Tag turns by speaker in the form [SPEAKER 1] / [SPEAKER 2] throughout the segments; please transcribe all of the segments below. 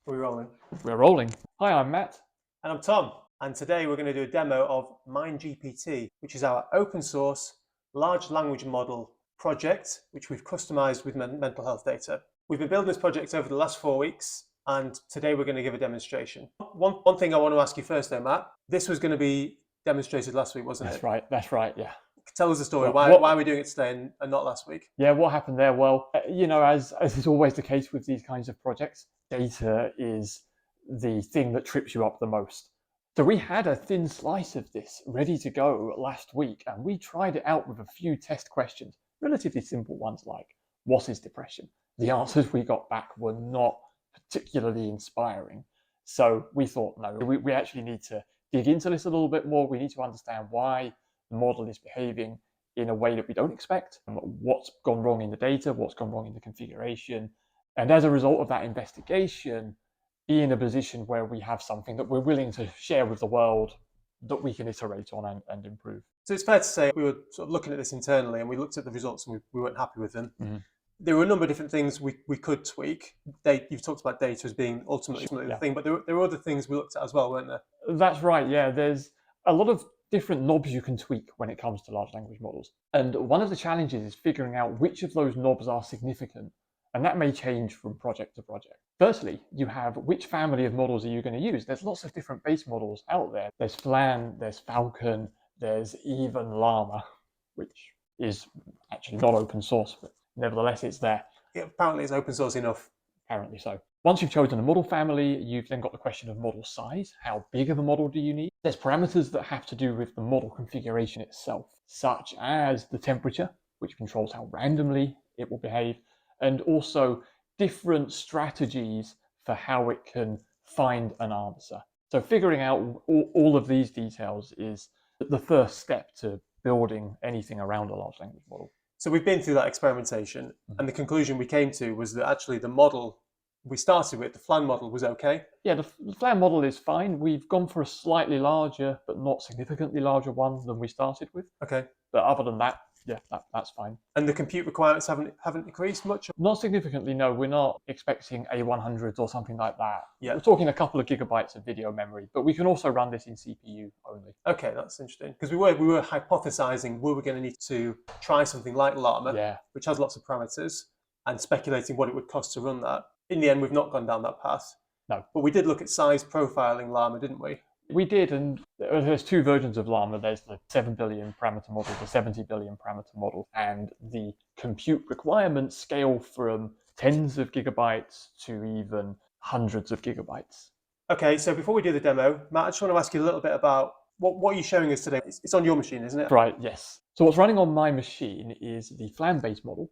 [SPEAKER 1] We're rolling.
[SPEAKER 2] We're rolling. Hi, I'm Matt.
[SPEAKER 1] And I'm Tom. And today we're going to do a demo of MindGPT, which is our open source large language model project, which we've customized with mental health data. We've been building this project over the last 4 weeks, and today we're going to give a demonstration. One thing I want to ask you first though, Matt, this was going to be demonstrated last week, wasn't it?
[SPEAKER 2] That's right, yeah.
[SPEAKER 1] Tell us the story.
[SPEAKER 2] Well,
[SPEAKER 1] why are we doing it today and not last week?
[SPEAKER 2] Yeah, what happened there? Well, as is always the case with these kinds of projects, data is the thing that trips you up the most. So we had a thin slice of this ready to go last week, and we tried it out with a few test questions, relatively simple ones like, what is depression? The answers we got back were not particularly inspiring. So we thought, no, we actually need to dig into this a little bit more. We need to understand why the model is behaving in a way that we don't expect, what's gone wrong in the data, what's gone wrong in the configuration. And as a result of that investigation, be in a position where we have something that we're willing to share with the world that we can iterate on and improve.
[SPEAKER 1] So it's fair to say we were sort of looking at this internally and we looked at the results and we weren't happy with them.
[SPEAKER 2] Mm-hmm.
[SPEAKER 1] There were a number of different things we could tweak. You've talked about data as being ultimately the thing, but there were other things we looked at as well, weren't there?
[SPEAKER 2] That's right, yeah. There's a lot of different knobs you can tweak when it comes to large language models. And one of the challenges is figuring out which of those knobs are significant. And that may change from project to project. Firstly, you have which family of models are you going to use? There's lots of different base models out there. There's Flan, there's Falcon, there's even Llama, which is actually not open source, but nevertheless it's there.
[SPEAKER 1] Yeah, apparently it's open source enough.
[SPEAKER 2] Apparently so. Once you've chosen a model family, you've then got the question of model size. How big of a model do you need? There's parameters that have to do with the model configuration itself, such as the temperature, which controls how randomly it will behave, and also different strategies for how it can find an answer. So figuring out all of these details is the first step to building anything around a large language model.
[SPEAKER 1] So we've been through that experimentation, and the conclusion we came to was that actually the model we started with, the Flan model, was okay.
[SPEAKER 2] Yeah, the Flan model is fine. We've gone for a slightly larger, but not significantly larger one than we started with.
[SPEAKER 1] Okay.
[SPEAKER 2] But other than that, yeah, that's fine.
[SPEAKER 1] And the compute requirements haven't decreased much?
[SPEAKER 2] Not significantly, no. We're not expecting A100s or something like that.
[SPEAKER 1] Yeah.
[SPEAKER 2] We're talking a couple of gigabytes of video memory, but we can also run this in CPU only.
[SPEAKER 1] Okay, that's interesting. Because we were hypothesizing we were going to need to try something like Llama, which has lots of parameters, and speculating what it would cost to run that. In the end, we've not gone down that path.
[SPEAKER 2] No.
[SPEAKER 1] But we did look at size profiling Llama, didn't we?
[SPEAKER 2] We did, and there's two versions of Llama. There's the 7 billion parameter model, the 70 billion parameter model, and the compute requirements scale from tens of gigabytes to even hundreds of gigabytes.
[SPEAKER 1] Okay, so before we do the demo, Matt, I just want to ask you a little bit about what are you showing us today? It's on your machine, isn't it?
[SPEAKER 2] Right, yes. So what's running on my machine is the Flan-based model,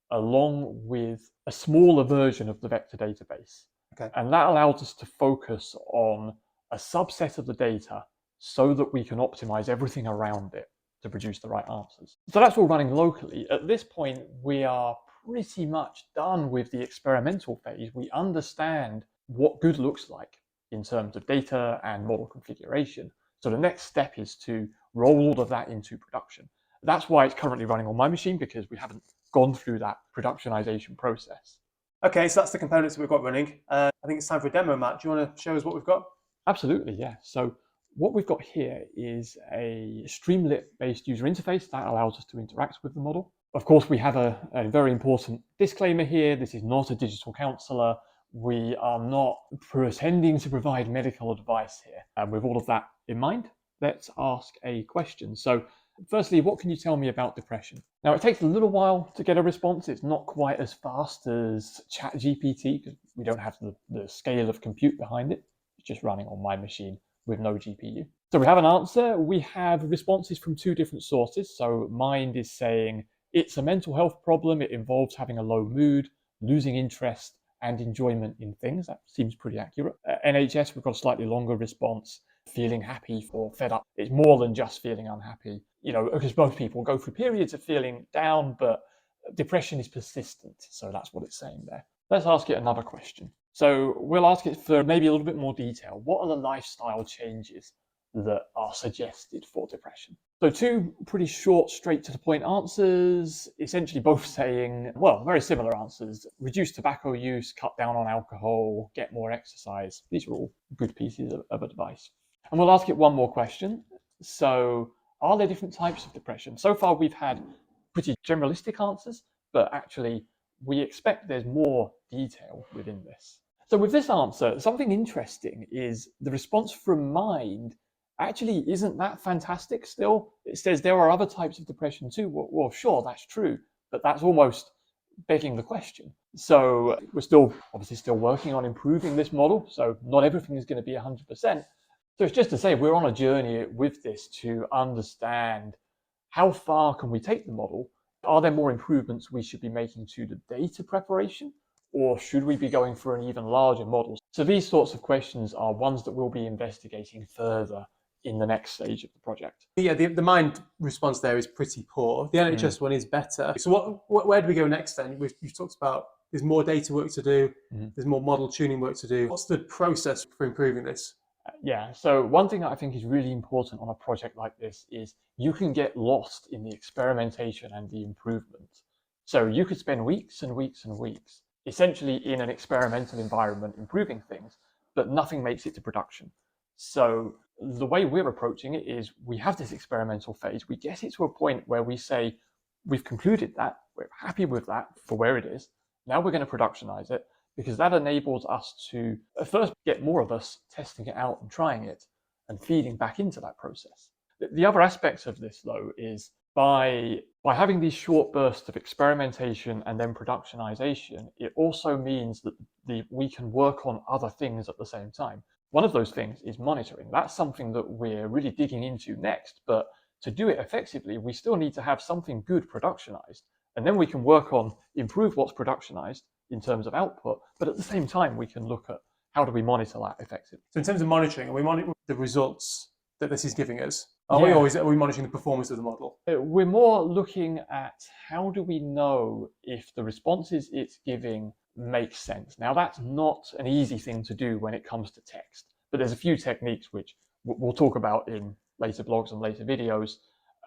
[SPEAKER 2] along with a smaller version of the vector database.
[SPEAKER 1] Okay.
[SPEAKER 2] And that allows us to focus on a subset of the data so that we can optimize everything around it to produce the right answers. So that's all running locally. At this point, we are pretty much done with the experimental phase. We understand what good looks like in terms of data and model configuration. So the next step is to roll all of that into production. That's why it's currently running on my machine, because we haven't gone through that productionization process.
[SPEAKER 1] Okay, so that's the components that we've got running. I think it's time for a demo, Matt. Do you want to show us what we've got?
[SPEAKER 2] Absolutely, yeah. So what we've got here is a Streamlit-based user interface that allows us to interact with the model. Of course, we have a very important disclaimer here. This is not a digital counselor. We are not pretending to provide medical advice here. And with all of that in mind, let's ask a question. So firstly, what can you tell me about depression? Now, it takes a little while to get a response. It's not quite as fast as ChatGPT because we don't have the scale of compute behind it. It's just running on my machine with no GPU. So we have an answer. We have responses from two different sources. So Mind is saying it's a mental health problem. It involves having a low mood, losing interest, and enjoyment in things. That seems pretty accurate. NHS, we've got a slightly longer response. Feeling happy or fed up. It's more than just feeling unhappy, because most people go through periods of feeling down, but depression is persistent. So that's what it's saying there. Let's ask it another question. So we'll ask it for maybe a little bit more detail. What are the lifestyle changes that are suggested for depression? So two pretty short, straight to the point answers, essentially both saying, well, very similar answers. Reduce tobacco use, cut down on alcohol, get more exercise. These are all good pieces of advice. And we'll ask it one more question. So are there different types of depression? So far we've had pretty generalistic answers, but actually we expect there's more detail within this. So with this answer, something interesting is the response from Mind actually isn't that fantastic still. It says there are other types of depression too. Well, sure, that's true, but that's almost begging the question. So we're obviously still working on improving this model. So not everything is going to be 100%. So it's just to say we're on a journey with this to understand how far can we take the model? Are there more improvements we should be making to the data preparation? Or should we be going for an even larger model? So these sorts of questions are ones that we'll be investigating further in the next stage of the project.
[SPEAKER 1] Yeah, the Mind response there is pretty poor. The NHS one is better. So where do we go next then? You've talked about there's more data work to do, there's more model tuning work to do. What's the process for improving this?
[SPEAKER 2] Yeah, so one thing that I think is really important on a project like this is you can get lost in the experimentation and the improvement. So you could spend weeks and weeks and weeks essentially in an experimental environment improving things, but nothing makes it to production. So the way we're approaching it is we have this experimental phase, we get it to a point where we say, we've concluded that, we're happy with that for where it is, now we're going to productionize it, because that enables us to first get more of us testing it out and trying it and feeding back into that process. The other aspects of this, though, is by having these short bursts of experimentation and then productionization, it also means that we can work on other things at the same time. One of those things is monitoring. That's something that we're really digging into next, but to do it effectively, we still need to have something good productionized, and then we can work on improve what's productionized in terms of output, but at the same time, we can look at how do we monitor that effectively.
[SPEAKER 1] So in terms of monitoring, are we monitoring the results that this is giving us? Are we monitoring the performance of the model?
[SPEAKER 2] We're more looking at how do we know if the responses it's giving make sense. Now, that's not an easy thing to do when it comes to text, but there's a few techniques which we'll talk about in later blogs and later videos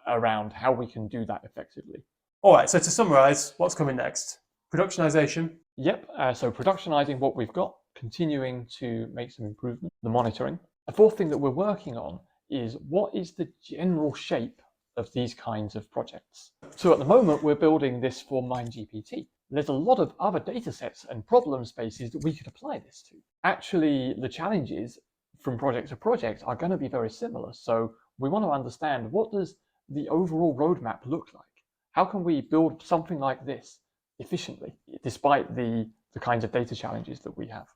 [SPEAKER 2] around how we can do that effectively.
[SPEAKER 1] All right, so to summarize, what's coming next? Productionization.
[SPEAKER 2] Yep, so productionizing what we've got, continuing to make some improvement, the monitoring. A fourth thing that we're working on is what is the general shape of these kinds of projects. So at the moment, we're building this for MindGPT. There's a lot of other data sets and problem spaces that we could apply this to. Actually, the challenges from project to project are going to be very similar. So we want to understand, what does the overall roadmap look like? How can we build something like this efficiently, despite the kinds of data challenges that we have?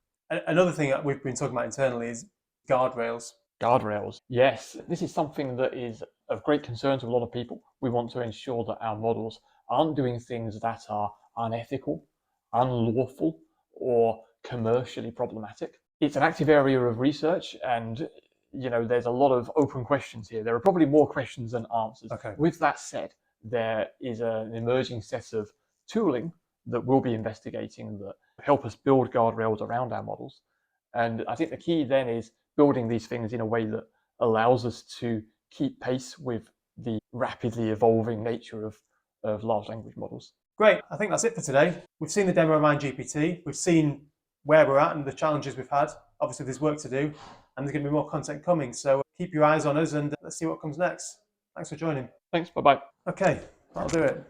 [SPEAKER 1] Another thing that we've been talking about internally is guardrails.
[SPEAKER 2] Guardrails. Yes, this is something that is of great concern to a lot of people. We want to ensure that our models aren't doing things that are unethical, unlawful, or commercially problematic. It's an active area of research, and there's a lot of open questions here. There are probably more questions than answers.
[SPEAKER 1] Okay.
[SPEAKER 2] With that said, there is an emerging set of tooling that we'll be investigating that help us build guardrails around our models. And I think the key then is building these things in a way that allows us to keep pace with the rapidly evolving nature of large language models.
[SPEAKER 1] Great, I think that's it for today. We've seen the demo of MindGPT. We've seen where we're at and the challenges we've had. Obviously, there's work to do, and there's going to be more content coming. So keep your eyes on us, and let's see what comes next. Thanks for joining.
[SPEAKER 2] Thanks, bye-bye.
[SPEAKER 1] Okay, that'll do it.